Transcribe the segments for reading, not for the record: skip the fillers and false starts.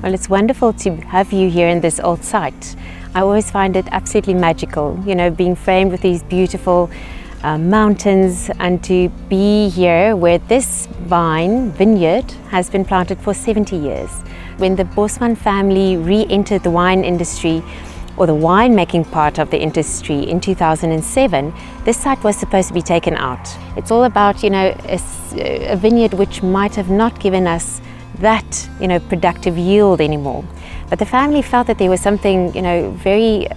Well, it's wonderful to have you here in this old site. I always find it absolutely magical, being framed with these beautiful mountains, and to be here where this vineyard has been planted for 70 years. When the Bosman family re-entered the wine industry, or the winemaking part of the industry, in 2007, this site was supposed to be taken out. It's all about, a vineyard which might have not given us that, productive yield anymore. But the family felt that there was something, very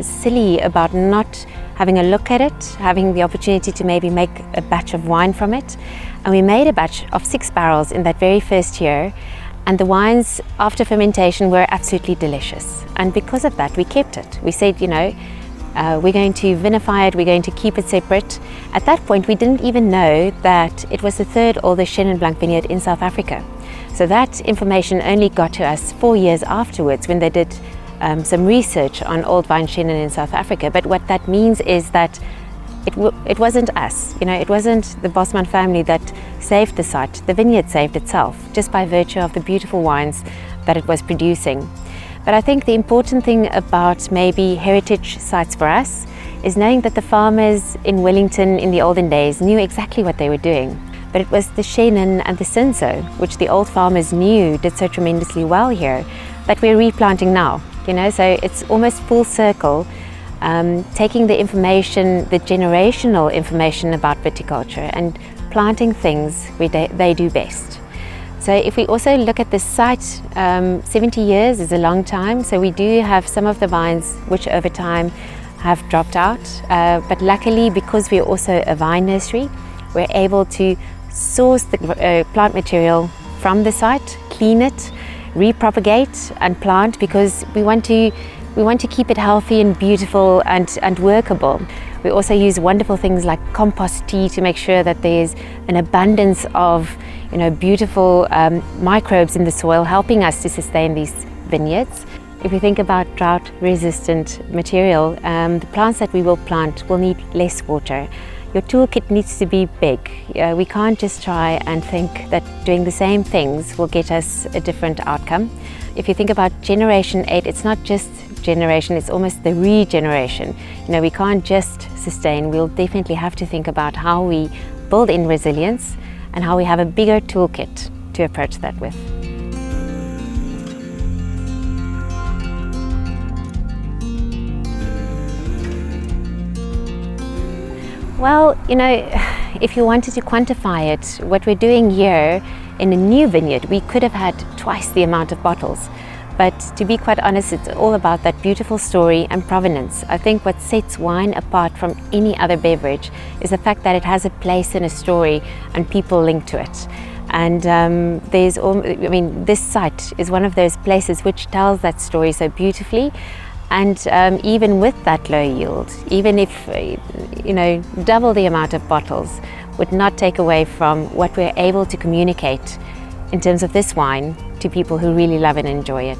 silly about not having a look at it, having the opportunity to maybe make a batch of wine from it. And we made a batch of 6 barrels in that very first year. And the wines after fermentation were absolutely delicious. And because of that, we kept it. We said, we're going to vinify it, we're going to keep it separate. At that point, we didn't even know that it was the 3rd oldest Chenin Blanc vineyard in South Africa. So that information only got to us 4 years afterwards when they did some research on old vine Chenin in South Africa. But what that means is that it wasn't us, it wasn't the Bosman family that saved the site. The vineyard saved itself just by virtue of the beautiful wines that it was producing. But I think the important thing about maybe heritage sites for us is knowing that the farmers in Wellington in the olden days knew exactly what they were doing. But it was the Chenin and the Cinsault, which the old farmers knew did so tremendously well here, that we're replanting now. So it's almost full circle. Taking the information, the generational information about viticulture, and planting things where they do best. So if we also look at this site, 70 years is a long time, so we do have some of the vines which over time have dropped out, but luckily, because we're also a vine nursery, we're able to source the plant material from the site, clean it, repropagate and plant, because we want to keep it healthy and beautiful and workable. We also use wonderful things like compost tea to make sure that there's an abundance of beautiful microbes in the soil, helping us to sustain these vineyards. If we think about drought-resistant material, the plants that we will plant will need less water. Your toolkit needs to be big. We can't just try and think that doing the same things will get us a different outcome. If you think about Generation 8, it's not just generation, it's almost the regeneration. We can't just sustain, we'll definitely have to think about how we build in resilience and how we have a bigger toolkit to approach that with. Well, if you wanted to quantify it, what we're doing here in a new vineyard, we could have had twice the amount of bottles. But to be quite honest, it's all about that beautiful story and provenance. I think what sets wine apart from any other beverage is the fact that it has a place in a story and people link to it. And this site is one of those places which tells that story so beautifully. And even with that low yield, even if, double the amount of bottles would not take away from what we're able to communicate in terms of this wine to people who really love and enjoy it.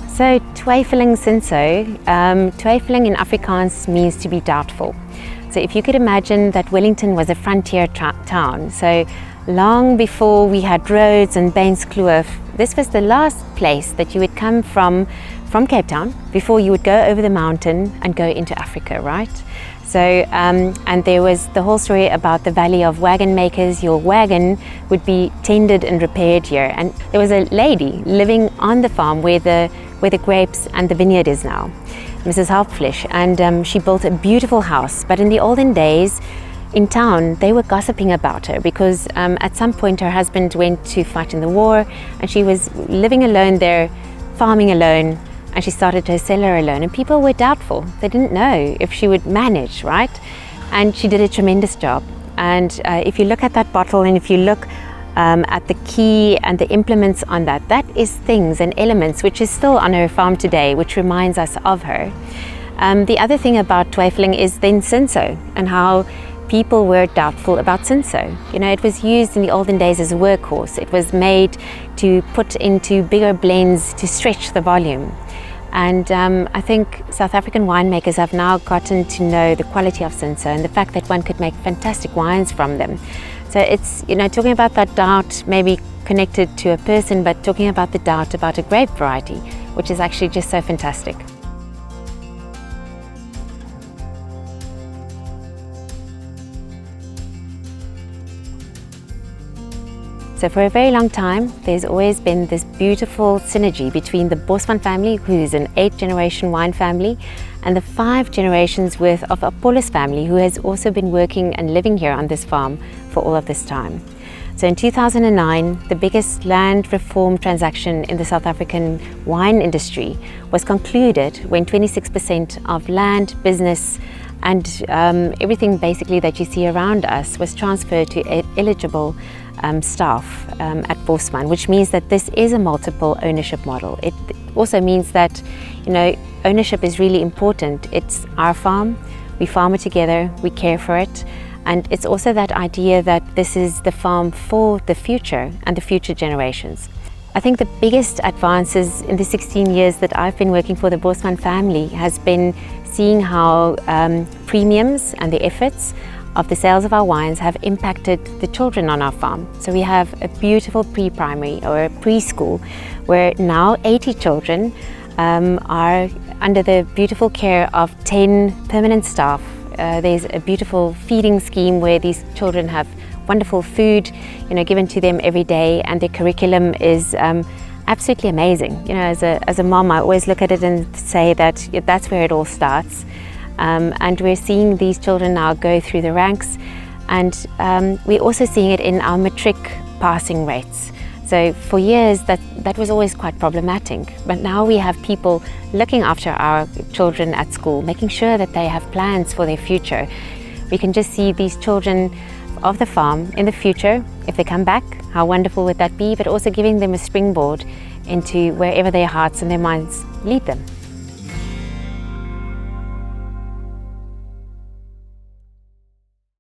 So, Twyfeling Cinsault. Twyfeling in Afrikaans means to be doubtful. So if you could imagine that Wellington was a frontier town, so long before we had roads and Beinskloof, this was the last place that you would come from Cape Town before you would go over the mountain and go into Africa, right? So, and there was the whole story about the Valley of Wagon Makers. Your wagon would be tended and repaired here. And there was a lady living on the farm where the grapes and the vineyard is now, Mrs. Hauptfleisch, and she built a beautiful house. But in the olden days, in town, they were gossiping about her because at some point her husband went to fight in the war and she was living alone there, farming alone, and she started her cellar alone, and people were doubtful. They didn't know if she would manage, right? And she did a tremendous job. And if you look at that bottle and if you look at the key and the implements on that, that is things and elements which is still on her farm today, which reminds us of her. The other thing about Twyfeling is then Cinsault and how people were doubtful about Cinsault. It was used in the olden days as a workhorse. It was made to put into bigger blends to stretch the volume. And I think South African winemakers have now gotten to know the quality of Cinsault and the fact that one could make fantastic wines from them. So it's, talking about that doubt, maybe connected to a person, but talking about the doubt about a grape variety, which is actually just so fantastic. So for a very long time, there's always been this beautiful synergy between the Bosman family, who is an 8-generation wine family, and the 5 generations worth of Apollos family, who has also been working and living here on this farm for all of this time. So in 2009, the biggest land reform transaction in the South African wine industry was concluded when 26% of land, business, and everything basically that you see around us was transferred to eligible staff at Bosman, which means that this is a multiple ownership model. It also means that, ownership is really important. It's our farm, we farm it together, we care for it, and it's also that idea that this is the farm for the future and the future generations. I think the biggest advances in the 16 years that I've been working for the Bosman family has been seeing how premiums and the efforts of the sales of our wines have impacted the children on our farm. So we have a beautiful pre-primary or a preschool where now 80 children are under the beautiful care of 10 permanent staff. There's a beautiful feeding scheme where these children have wonderful food, given to them every day, and their curriculum is absolutely amazing. As a mom, I always look at it and say that that's where it all starts. And we're seeing these children now go through the ranks, and we're also seeing it in our matric passing rates. So for years that was always quite problematic, but now we have people looking after our children at school, making sure that they have plans for their future. We can just see these children of the farm in the future, if they come back, how wonderful would that be, but also giving them a springboard into wherever their hearts and their minds lead them.